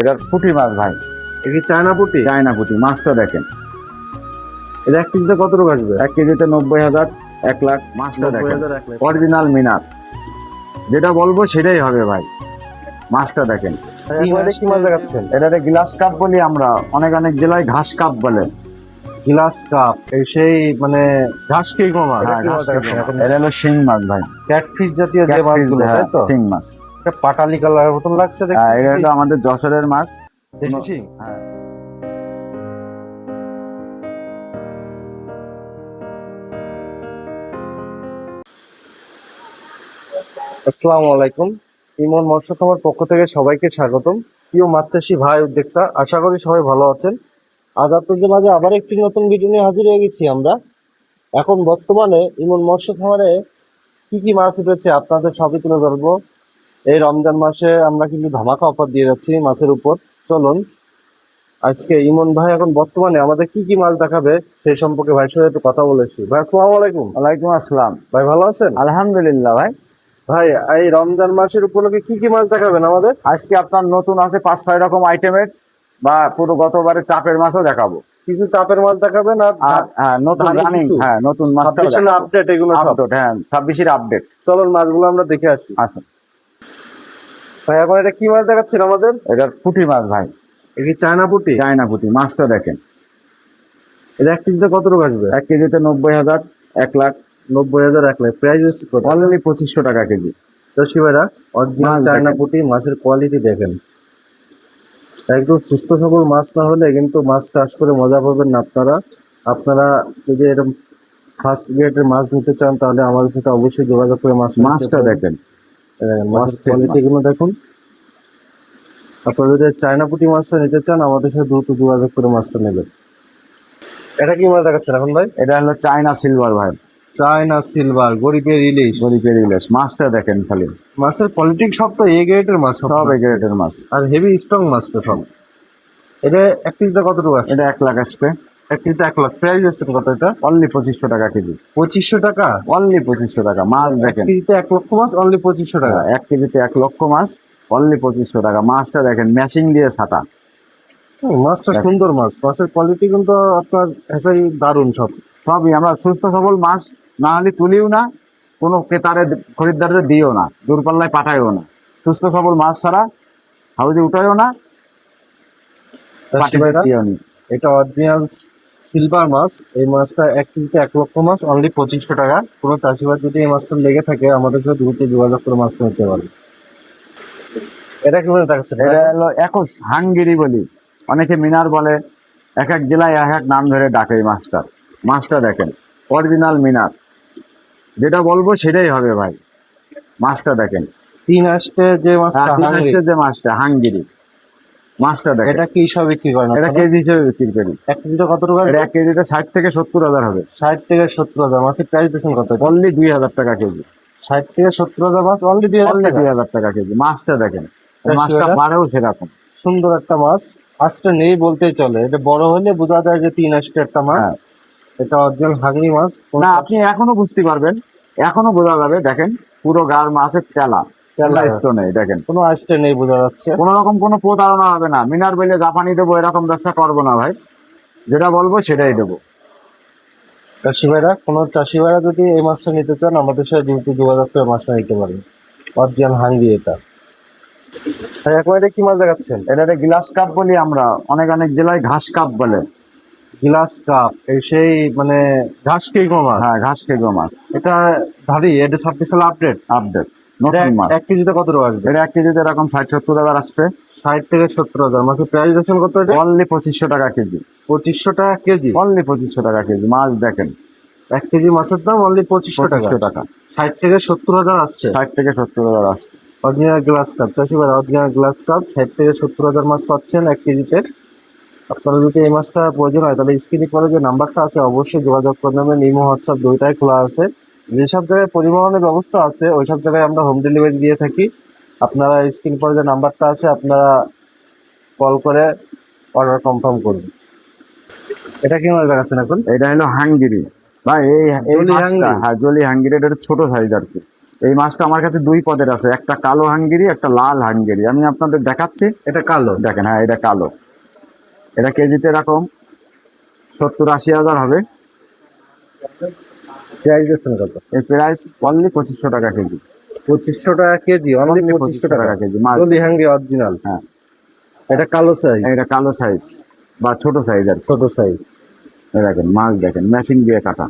এটা পুঁটি মাছ ভাই, এটা কি চায়না পুঁটি? চায়না পুঁটি। মাছটা দেখেন, এটা এক কেজিতে কত টাকা আসবে? 1 কেজিতে 90,000, 1 লাখ। মাছটা দেখেন, 90,000, 1 লাখ। অরিজিনাল মিনার। যেটা বলবো সেটাই হবে ভাই। মাছটা দেখেন, এটা কি মাছ দেখাচ্ছেন? এটাতে গ্লাস কাপ বলি আমরা, অনেক অনেক জেলায় ঘাস কাপ বলে। গ্লাস কাপ, এই সেই মানে ঘাস কেকো মাছ। হ্যাঁ, ঘাস কাপ। এটা হলো শিং মাছ ভাই, ক্যাটফিশ জাতীয় যে Catfish, মাছগুলো, হ্যাঁ, তাই তো? শিং মাছ। এটা পাটালি কালারের মতন লাগছে দেখতে। হ্যাঁ, এটা হলো আমাদের যশোরের মাছ। দেশি শিং। হ্যাঁ, আসসালামু আলাইকুম। ইমন মৎস্য খামার পক্ষ থেকে সবাইকে স্বাগতম। প্রিয় মাত্রাসী ভাই উদ্যোক্তা, আশা করি সবাই ভালো আছেন। আজ আপনাদের মাঝে আবার একটি নতুন ভিডিও নিয়ে হাজির হয়ে গেছি আমরা। এখন বর্তমানে ইমন মৎস্য খামারে কি কি মাছ উঠেছে আপনাদের সবই তুলে ধরবো। এই রমজান মাসে আমরা কিন্তু ধামাকা অফার দিয়ে যাচ্ছি মাছের উপর। চলুন আজকে ইমন ভাই এখন বর্তমানে আমাদের কি কি মাছ দেখাবে সেই সম্পর্কে ভাইয়ের সাথে একটু কথা বলেছি। ভাই আসসালামু আলাইকুম। ওয়ালাইকুম আসসালাম। ভাই ভালো আছেন? আলহামদুলিল্লাহ ভাই। ভাই এই রমজান মাসের উপলক্ষে কি কি মাছ দেখাবেন আমাদের? আজকে আপনার নতুন আছে 5-6 রকম আইটেমের, বা পুরো গতবারে চাপের মাছও দেখাবো। কিছু চাপের মাছ দেখাবেন আর আর হ্যাঁ, নতুন ধানের রানিং, কিছু? হ্যাঁ, নতুন মাছ 26 আপডেট এগুলো সব। আপডেট, হ্যাঁ, 26-এর আপডেট। চলুন মাছগুলো আমরা দেখে আসি। আসুন। ভাই এখন এটা কি মাছ দেখাচ্ছেন আমাদের? এটা পুঁটি মাছ ভাই, এটা কি চায়না পুঁটি? চায়না পুঁটি। মাছটা দেখেন, এটা এক কেজিতে কত টাকা আসবে? 1 কেজিতে 90,000, 1 লাখ। 90,000, 1 লাখ। প্রাইস হচ্ছে কত? অনলি 2500 টাকা কেজি। দর্শী ভাইরা, অরিজিনাল মাছ চায়না দেখেন। পুঁটি মাছের কোয়ালিটি দেখেন। একদম সুস্থ সবল মাছ না হলে কিন্তু মাছ চাষ করে মজা পাবেন না আপনারা। আপনারা যদি এরকম ফার্স্ট গ্রেডের মাছ নিতে চান তাহলে আমাদের সাথে অবশ্যই যোগাযোগ করে মাছটা দেখেন, মাছের অস্থির কোয়ালিটি মাছ। গুলো দেখুন। আপনারা যদি চায়না পুঁটি মাছটা নিতে চান আমাদের সাথে দ্রুত যোগাযোগ করে মাছটা নেবেন। এটা কি মাছ দেখাচ্ছেন এখন ভাই? এটা হলো চায়না সিলভার ভাই, চায়না সিলভার, গরিবের ইলিশ। গরিবের ইলিশ। মাছটা দেখেন খালি, মাছের কোয়ালিটি সব তো এ গ্রেডের মাছ সব। সব এই গ্রেডের মাছ। আর হেভি স্ট্রং মাছ তো সব। এটা এক কেজিতে কত টাকা আছে? এটা 1 লাখ আসবে। এক কেজিতে 1 লাখ। প্রাইস হচ্ছে কত এটা? অনলি 2500 টাকা কেজি। 2500 টাকা? অনলি 2500 টাকা। মাছ এক দেখেন, কেজিতে 1 লক্ষ মাছ অনলি 2500 টাকা। 1 কেজিতে 1 লক্ষ মাছ, অনলি 2500 টাকা। মাছটা দেখেন, ম্যাচিং দিয়ে ছাটা। মাছটা সুন্দর মাছ। মাছের কোয়ালিটি কিন্তু আপনার হেসাই দারুণ সব। সবই আমরা সুস্থ সবল মাছ না হলে তুলিও না, কোনো ক্রেতারে খরিদ্দারে দিও না, দূরপাল্লায় পাঠাইও না। সুস্থ সবল মাছ ছাড়া হাউজে উঠাইও না, পাঠিয়ে দিও নি। এটা অরিজিনাল সিলভার মাছ। এই মাছটা 1 কেজিতে 1 লক্ষ মাছ অনলি 2500 টাকা। কোনো চাষিবাদ যদি এই মাছটা লেগে থাকে আমাদের সাথে দ্রুত যোগাযোগ করে মাছটা নিতে পারে। এটা কি মনে দেখাচ্ছে? এটা হলো একস হাঙ্গেরি বলি, অনেকে মিনার বলে। এক এক জেলায় এক এক নাম ধরে ডাকে এই মাছটা। মাছটা দেখেন, অরিজিনাল মিনার। যেটা বলবো সেটাই হবে ভাই। মাছটা দেখেন, 3 আসতে যে মাছটা হাঙ্গরি, যে মাছটা হাঙ্গেরি। মাছটা দেখেন, এটা কি হিসাবে বিক্রি করেন এটা আপনারা? কেজি হিসেবে বিক্রি করি। 1 কেজিতে কত টাকা? এটা 1 কেজিতে 60 থেকে 70 হাজার হবে। 60 থেকে 70 হাজার। মাছের প্রাইস দিচ্ছেন কত? অনলি 2000 টাকা কেজি। 60 থেকে 70 হাজার মাছ অনলি 2000 অনলি টাকা। 2000 টাকা কেজি। মাছটা দেখেন, এই মাছটা সেটা? পারেও সেরকম। সুন্দর একটা মাছ। মাছটা নেই বলতেই চলে। এটা বড় হলে বোঝা যায় যে 3 আসতে একটা মাছ। হ্যাঁ, এটা অরিজিনাল হাঙ্গরি মাছ। না, আপনি এখনো বুঝতে পারবেন, এখনো বোঝা যাবে। দেখেন, পুরো গার মাছের তেলা তেলা স্টোন নেই। দেখেন, কোনো আসতে নেই বোঝা যাচ্ছে। কোন রকম কোনো প্রতারণা হবে না। মিনার বলে জাপানি দেবো এরকম ব্যবসা করবো না ভাই। যেটা বলবো সেটাই দেবো। চাষি ভাইরা, কোনো চাষি ভাইরা যদি এই মাছটা নিতে চান আমাদের সাথে দ্রুত যোগাযোগ করে মাছটা নিতে পারেন। অরিজিনাল হাঙ্গরি এটা। ভাই এখন এটা কি মাছ দেখাচ্ছেন? এটাতে গ্লাস কাপ বলি আমরা, অনেক অনেক জেলায় ঘাস কাপ বলে। গ্লাস কাপ, এই সেই মানে ঘাস কেকো মাছ। হ্যাঁ, ঘাস খেগো মাছ। এটা ধারি, এটা 26 সাল আপডেট। আপডেট, নতুন মাছ। 1 কেজিতে কত টাকা আসবে? এটা 1 কেজিতে এরকম 60-70 হাজার আসবে। 60 থেকে 70 হাজার। মাছের প্রাইস দিচ্ছেন কত এটা? অনলি 2500 টাকা কেজি। 2500 টাকা কেজি। অনলি 2500 টাকা কেজি। মাছ দেখেন, 1 কেজি মাছের দাম অনলি 2500 টাকা। 2500 টাকা। 60 থেকে 70 হাজার আসছে। 60 থেকে 70 হাজার আসছে। Original glass cup. চাষি ভাই, অরিজিনাল গ্লাস কাপ 60 থেকে 70 হাজার মাছ পাচ্ছেন 1 কেজিতে। আপনারা যদি এই মাছটা প্রয়োজন হয় তাহলে স্ক্রিনে পরে যে নাম্বারটা আছে অবশ্যই যোগাযোগ করে নেবেন। ইমো হোয়াটসঅ্যাপ দুইটাই খোলা আছে। যেসব জায়গায় পরিবহনের ব্যবস্থা আছে ওইসব জায়গায় আমরা হোম ডেলিভারি দিয়ে থাকি। আপনারা স্ক্রিন পরে যে নাম্বারটা আছে আপনারা কল করে অর্ডার কনফার্ম করুন। এটা কি মাছ দেখাচ্ছেন এখন? এটা হলো হাঙ্গেরি ভাই। এই জলি মাছটা, হাঙ্গরি? হ্যাঁ, জলি হাঙ্গেরি। এটা ছোট সাইজ আর কি। এই মাছটা আমার কাছে দুই পদের আছে, একটা কালো হাঙ্গেরি, একটা লাল হাঙ্গেরি। আমি আপনাদের দেখাচ্ছি। এটা কালো। দেখেন, হ্যাঁ এটা কালো। এটা কেজিতে এরকম 70-80 হাজার হবে। প্রাইস দিচ্ছেন কত? এর প্রাইস অনলি 2500 টাকা কেজি। 2500 টাকা কেজি, অনলি Only 2500 টাকা কেজি মাছ। জলি হ্যাঙ্গি অরিজিনাল। হ্যাঁ, এটা কালো সাইজ, এটা কালো সাইজ বা ছোট সাইজ আর কি। ছোট সাইজ। এই দেখেন মাছ, দেখেন ম্যাচিং দিয়ে কাটা।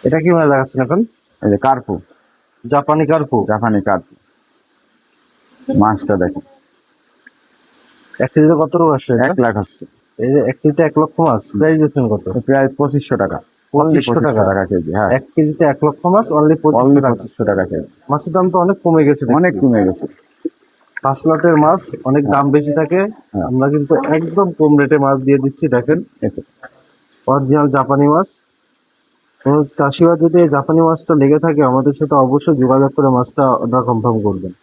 এটা কি মাছ লাগাচ্ছেন এখন? এই যে কার্পু, জাপানি কার্পু। জাপানি কার্পু। মাছটা দেখেন, 1 কেজিতে কত টাকা আসছে? 1 লাখ আসছে। এই যে 1 কেজিতে 1 লক্ষ মাছ, প্রাইস দিচ্ছেন কত? প্রায় 2500 টাকা। Only 2500 টাকা। 2500 টাকা কেজি। হ্যাঁ, 1 কেজিতে 1 লক্ষ মাছ, অনলি 2500 টাকা। 2500 টাকা কেজি। মাছের দাম তো অনেক কমে গেছে, অনেক কমে গেছে। 5 লটের মাছ অনেক দাম বেশি থাকে। হ্যাঁ। আমরা কিন্তু একদম কম রেটে মাছ দিয়ে দিচ্ছি। দেখেন এতে অরিজিনাল জাপানি মাছ। কোনো চাষিরা যদি এই জাপানি মাছটা লেগে থাকে আমাদের সাথে অবশ্যই যোগাযোগ করে মাছটা অর্ডার কনফার্ম করবেন।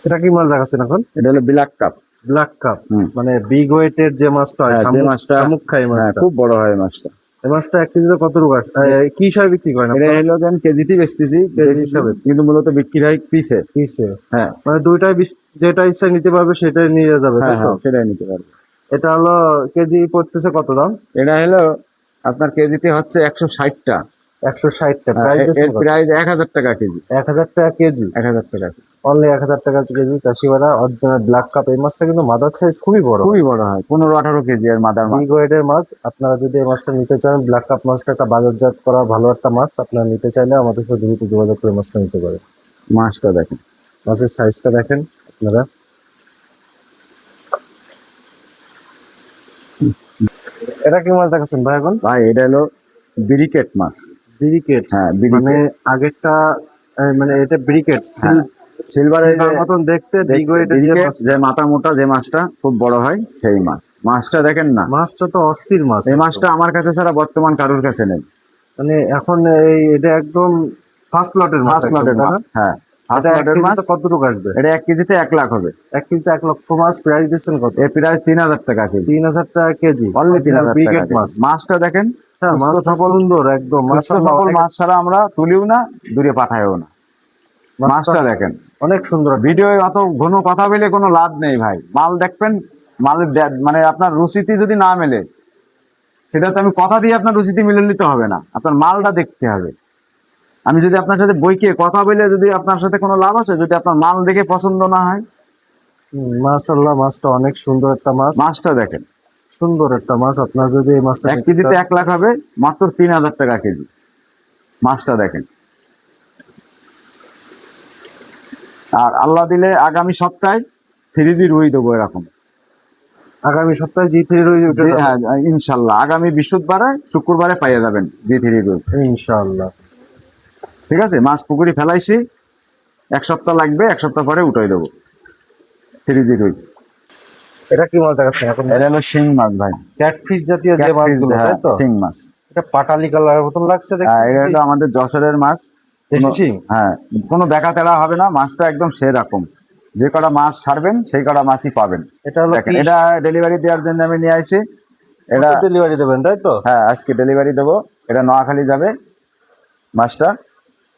এটা কি মাছ দেখাচ্ছেন এখন? এটা হলো ব্ল্যাক কাপ। ব্ল্যাক কাপ, হুম। মানে বিগ ওয়েটের যে মাছটা হয়, হ্যাঁ, যে শামুক, মাছটা শামুক খায় এই হ্যাঁ, মাছটা। খুব বড় হয় মাছটা। এই মাছটা 1 কেজিতে কত টাকা কি হিসাবে বিক্রি করেন এটা আপনারা? হলো যে আমি কেজিতে বেচতেছি, কেজি হিসাবে। কিন্তু মূলত বিক্রি হয় পিসে। পিসে, হ্যাঁ, মানে দুইটাই যেটা ইচ্ছা নিতে পারবে সেটাই নিয়ে যাবে, হ্যাঁ, তাই তো? হ্যাঁ, সেটাই নিতে পারবে। এটা হলো কেজি পড়তেছে কত দাম? এটা হলো আপনার কেজিতে হচ্ছে 160টা। 160 টাকা। হ্যাঁ, প্রাইস এর প্রাইস 1000 টাকা কেজি। 1000 টাকা কেজি, 1000 টাকা কেজি। অনলি 1000 টাকা কেজি। চাষিবাড়া অরিজিনাল ব্ল্যাক কাপ। এই মাছটা কিন্তু মাদার সাইজ খুবই বড়, খুবই বড় হয়, 15-18 কেজি এর মাদার মাছ। বিগ ওয়েটের মাছ। আপনারা যদি এই মাছটা নিতে চান, ব্ল্যাক কাপ মাছটা একটা বাজারজাত করা ভালো একটা মাছ, আপনারা নিতে চাইলে আমাদের সাথে দ্রুত যোগাযোগ করে মাছটা নিতে পারেন। মাছটা দেখেন, মাছের সাইজটা দেখেন আপনারা। এটা কি মাছ দেখাচ্ছেন ভাই এখন? ভাই এটা হলো ব্রিকেট মাছ। ব্রিকেট, হ্যাঁ, মানে ব্রিকেট। আগেরটা মানে এটা ব্রিকেট হ্যাঁ, সিলভারের মতন দেখতে, বিগ ওয়েটের যে মাছ। যে মাথা মোটা, যে মাছটা খুব বড় হয়, সেই মাছ। মাছটা দেখেন না, মাছটা তো অস্থির মাছ। এই মাছটা আমার কাছে ছাড়া বর্তমান কারোর কাছে নেই। মানে এখন এটা একদম ফার্স্ট লটের মাছ, ফার্স্ট লটের মাছ। হ্যাঁ, ফার্স্ট এটা 1 লটের মাছ। কেজিতে কত টাকা আসবে? এটা 1 কেজিতে 1 লাখ হবে। 1 কেজিতে 1 লক্ষ মাছ, প্রাইস দিচ্ছেন কত? এর প্রাইস 3000 টাকা কেজি। 3000 টাকা কেজি, অনলি 3000 টাকা ব্রিকেট কেজি। মাছ। মাছটা দেখেন, হ্যাঁ, সুস্থ মাছটা সবল, সুন্দর একদম। সুস্থ মাশাআল্লাহ, সবল অনেক- মাছ ছাড়া আমরা তুলিও না, দূরে পাঠাইও না। মাছটা দেখেন, অনেক সুন্দর। ভিডিও অত ঘন কথা বলে কোনো লাভ নেই ভাই। মাল দেখবেন, মালের মানে আপনার রুচিতে যদি না মেলে, সেটা তো আমি কথা দিয়ে আপনার রুচিতে মিলে নিতে হবে না, আপনার মালটা দেখতে হবে। আমি যদি আপনার সাথে বইকে কথা বলে যদি আপনার সাথে কোনো লাভ আছে, যদি আপনার মাল দেখে পছন্দ না হয়। মাশাআল্লাহ, মাছটা অনেক সুন্দর একটা মাছ। মাছটা দেখেন, সুন্দর একটা মাছ। আপনার যদি এই মাছটা 1 কেজিতে 1 লাখ হবে, মাত্র 3000 টাকা কেজি। মাছটা দেখেন। আর আল্লাহ দিলে আগামী সপ্তাহে 3G রুই দেবো এরকম। আগামী সপ্তাহে জি3 রুই উঠে যাবে হ্যাঁ, ইনশাল্লাহ আগামী বৃহস্পতিবারে শুক্রবারে পাইয়ে যাবেন G3 রুই। ইনশাআল্লাহ। ঠিক আছে, মাছ পুকুরি ফেলাইছি, 1 সপ্তাহ লাগবে, 1 সপ্তাহ পরে উঠাই দেবো 3G রুই। এটা কি মাছ দেখাচ্ছেন এখন? এটা হলো শিং মাছ ভাই। ক্যাটফিশ জাতীয় যে Catfish, মাছগুলো, হ্যাঁ, তাই তো? শিং মাছ। এটা পাটালি কালারের মতন লাগছে হ্যাঁ, এটা দেখতে। হলো আমাদের যশোরের মাছ। দেশি শিং। হ্যাঁ, কোনো বেকা তেড়া হবে না, মাছটা একদম সেরকম। যে কটা মাছ ছাড়বেন সেই কটা মাছই পাবেন। এটা হলো দেখেন, এটা ডেলিভারি দেওয়ার জন্য আমি নিয়ে আসি। এটা ডেলিভারি দেবেন, তাই তো? হ্যাঁ, আজকে ডেলিভারি দেবো। এটা নোয়াখালী যাবে মাছটা।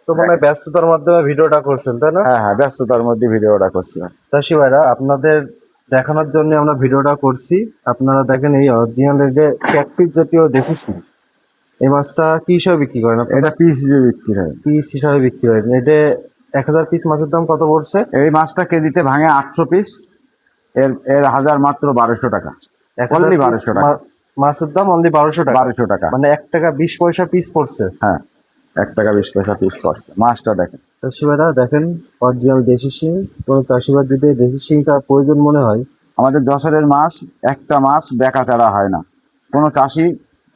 তো মানে ব্যস্ততার মাধ্যমে ভিডিওটা করছেন, তাই না? হ্যাঁ, হ্যাঁ, ব্যস্ততার মধ্যে ভিডিওটা করছি। চাষি ভাইরা, আপনাদের দেখানোর জন্য আমরা ভিডিওটা করছি। আপনারা দেখেন এই অরিজিনাল যে ক্যাটফিশ জাতীয় দেশি শিং, এই মাছটা কি হিসাবে বিক্রি করেন আপনারা? এটা পিস হিসেবে বিক্রি হয়। পিস হিসাবে বিক্রি করেন। এটা 1000 পিস মাছের দাম কত পড়ছে? এই মাছটা কেজিতে ভাঙে 800 পিস। এর এর হাজার মাত্র 1200 টাকা। 1000 Only piece 1200 টাকা। মাছের দাম অনলি 1200 টাকা। 1200 টাকা। মানে 1 টাকা 20 পয়সা পিস পড়ছে। হ্যাঁ, 1 টাকা 20 পয়সা পিস পড়ছে। মাছটা দেখেন, চাষিভাইরা দেখেন, অরিজিনাল দেশি শিং। কোনো চাষিভাই যদি দেশি শিংটা প্রয়োজন মনে হয়, আমাদের যশোরের মাছ, একটা মাছ বেকা তেড়া হয় না, কোনো চাষি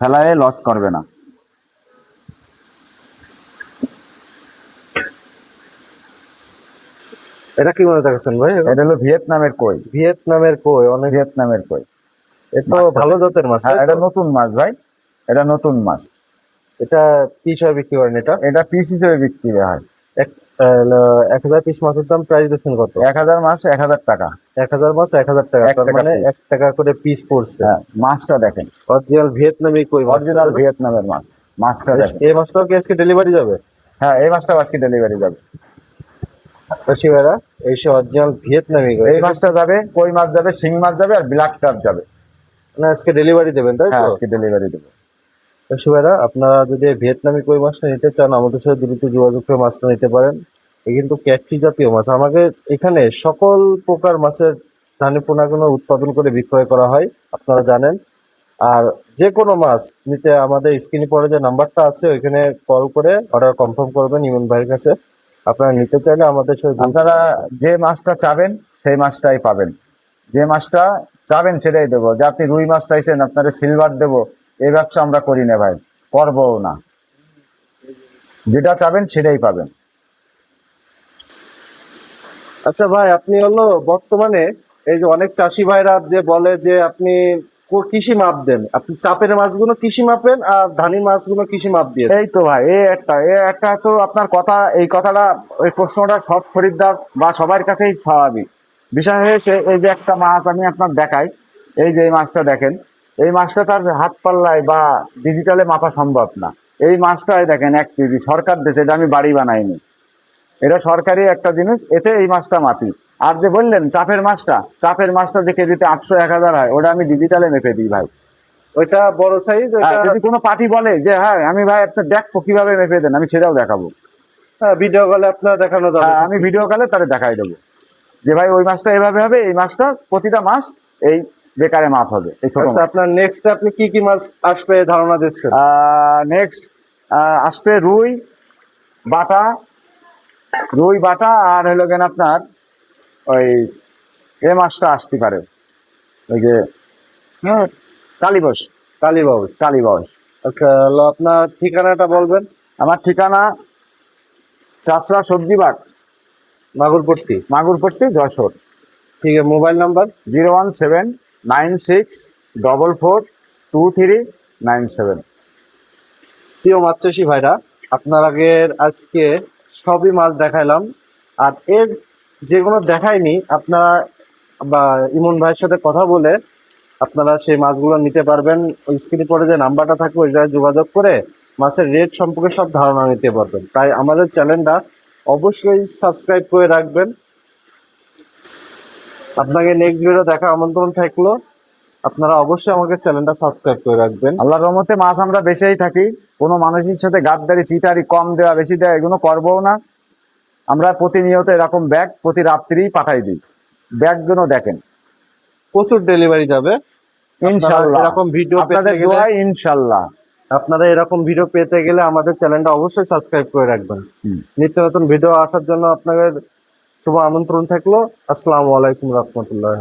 ফেলায় লস করবে না। এটা কি মনে দেখাচ্ছেন ভাই? এটা হলো ভিয়েতনামের কই। ভিয়েতনামের কই, অনেক ভিয়েতনামের কই। এটা ভালো জাতের মাছ। হ্যাঁ, তাই এটা তো? নতুন মাছ ভাই, এটা নতুন মাছ। এটা কি হিসাবে বিক্রি করেন এটা? এটা পিস হিসেবে বিক্রি হয়। 1000 পিস মাছের দাম প্রাইস দিচ্ছেন কত? 1000 মাছ 1000 টাকা। 1000 মাছ 1000 টাকা, 1 তার টাকা মানে piece। 1 টাকা করে পিস পড়ছে। হ্যাঁ, মাছটা দেখেন, অরিজিনাল ভিয়েতনামি কই মাছ। অরিজিনাল ভিয়েতনামের মাছ। মাছটা দেখেন। এই মাছটাও কি আজকে ডেলিভারি যাবে? হ্যাঁ, এই মাছটা আজকে ডেলিভারি যাবে। চাষি ভাইরা, এই সে অরিজিনাল ভিয়েতনামি কই, এই মাছটা যাবে, কই মাছ যাবে, শিং মাছ যাবে, আর ব্ল্যাক কাপ যাবে। মানে আজকে ডেলিভারি দেবেন তাই হ্যাঁ, তো? আজকে ডেলিভারি দেবো। চাষি ভাইরা, আপনারা যদি এই ভিয়েতনামি কই মাছটা নিতে চান আমাদের সাথে দ্রুত যোগাযোগ করে মাছটা নিতে পারেন। এই কিন্তু ক্যাটফিশ জাতীয় মাছ। আমাদের এখানে সকল প্রকার মাছের ধানি পোনাগুলো উৎপাদন করে বিক্রয় করা হয়, আপনারা জানেন। আর যে কোনো মাছ নিতে আমাদের স্ক্রিনে পরে যে নাম্বারটা আছে ওইখানে কল করে অর্ডার কনফার্ম করবেন ইমন ভাইয়ের কাছে। আপনারা নিতে চাইলে আমাদের সাথে আপনারা যে মাছটা চাবেন সেই মাছটাই পাবেন। যে মাছটা চাবেন সেটাই দেবো। যে আপনি রুই মাছ চাইছেন, আপনারা সিলভার দেবো, এই ব্যবসা আমরা করি না ভাই, করবও না। যেটা চাবেন সেটাই পাবেন। আচ্ছা ভাই, আপনি হলো বর্তমানে এই যে অনেক চাষি ভাইরা যে বলে যে আপনি কৃষি মাপ দেন, আপনি চাপের মাছগুলো কৃষি মাপেন আর ধানি মাছগুলো কৃষি মাপ দিয়ে দেন। এই তো ভাই, এই একটা তো আপনার কথা, এই কথাটা, ওই প্রশ্নটা সব খরিদ্দার বা সবার কাছেই স্বাভাবিক। বিষয় হয়েছে, এই যে একটা মাছ আমি আপনার দেখাই, এই যে এই মাছটা দেখেন, এই মাছটা তার হাত পাল্লায় বা ডিজিটালে মাপা সম্ভব না। এই মাছটাই দেখেন 1 কেজি, সরকার দেশে, এটা আমি বাড়ি বানাইনি, এটা সরকারি একটা জিনিস, এতে এই মাছটা মাপি। আর যে বললেন চাপের মাছটা যে কেজিতে 800 1000 হয়, ওটা আমি ডিজিটালে মেপে দিই ভাই। ওইটা বড় সাইজ, ওইটা যদি কোনো পার্টি বলে যে হ্যাঁ আমি ভাই আপনার দেখবো কিভাবে মেপে দেন, আমি সেটাও দেখাবো। ভিডিও কলে আপনার দেখানো যাবে। আমি ভিডিও কলে তাহলে দেখাই দেবো যে ভাই ওই মাছটা এভাবে হবে, এই মাছটা প্রতিটা মাছ এই বেকারে মাপ হবে, এই ছোট আচ্ছা, আপনার নেক্সট আপনি কি কি মাছ আসবে ধারণা দিচ্ছেন? নেক্সট আসবে বাটা রুই বাটা, আর হলো কেন আপনার ওই এ মাছটা আসতে পারে, ওই যে কালীবস। কালীবাউস। আচ্ছা, হলো আপনার ঠিকানাটা বলবেন। আমার ঠিকানা চাষরা সবজি বাগ, মাগুরপট্টি, যশোর। ঠিক আছে, মোবাইল নাম্বার? 01796442397। প্রিয় মাছ চাষি ভাইরা, আপনার আগের আজকে সবই মাছ দেখাইলাম, আর এর যেগুলো দেখাইনি আপনারা বা ইমন ভাইয়ের সাথে কথা বলে আপনারা সেই মাছগুলো নিতে পারবেন। ওই স্ক্রিনে পরে যে নাম্বারটা থাকবে ওই জায়গায় যোগাযোগ করে মাছের রেট সম্পর্কে সব ধারণা নিতে পারবেন। তাই আমাদের চ্যানেলটা অবশ্যই সাবস্ক্রাইব করে রাখবেন। আপনাকে নেক্সট ভিডিও দেখা আমন্ত্রণ থাকলো, আপনারা অবশ্যই আমাকে চ্যানেলটা সাবস্ক্রাইব করে রাখবেন। আল্লাহর রহমতে মাছ আমরা বেঁচেই থাকি, কোনো মানুষের সাথে গাদ্দারি চিটারি, কম দেওয়া বেশি দেওয়া এগুলো করবো না। আমরা প্রতিনিয়ত এরকম ব্যাগ প্রতি রাত্রিই পাঠাই দিই। ব্যাগগুলো দেখেন, প্রচুর ডেলিভারি যাবে ইনশাআল্লাহ। এরকম ভিডিও আপনাদের পেতে গেলে, দোয়ায় ইনশাআল্লাহ। আপনারা এরকম ভিডিও পেতে গেলে আমাদের চ্যানেলটা অবশ্যই সাবস্ক্রাইব করে রাখবেন। নিত্য নতুন ভিডিও আসার জন্য আপনাদের শুভ আমন্ত্রণ থাকলো। আসসালামু আলাইকুম রহমতুল্লাহ।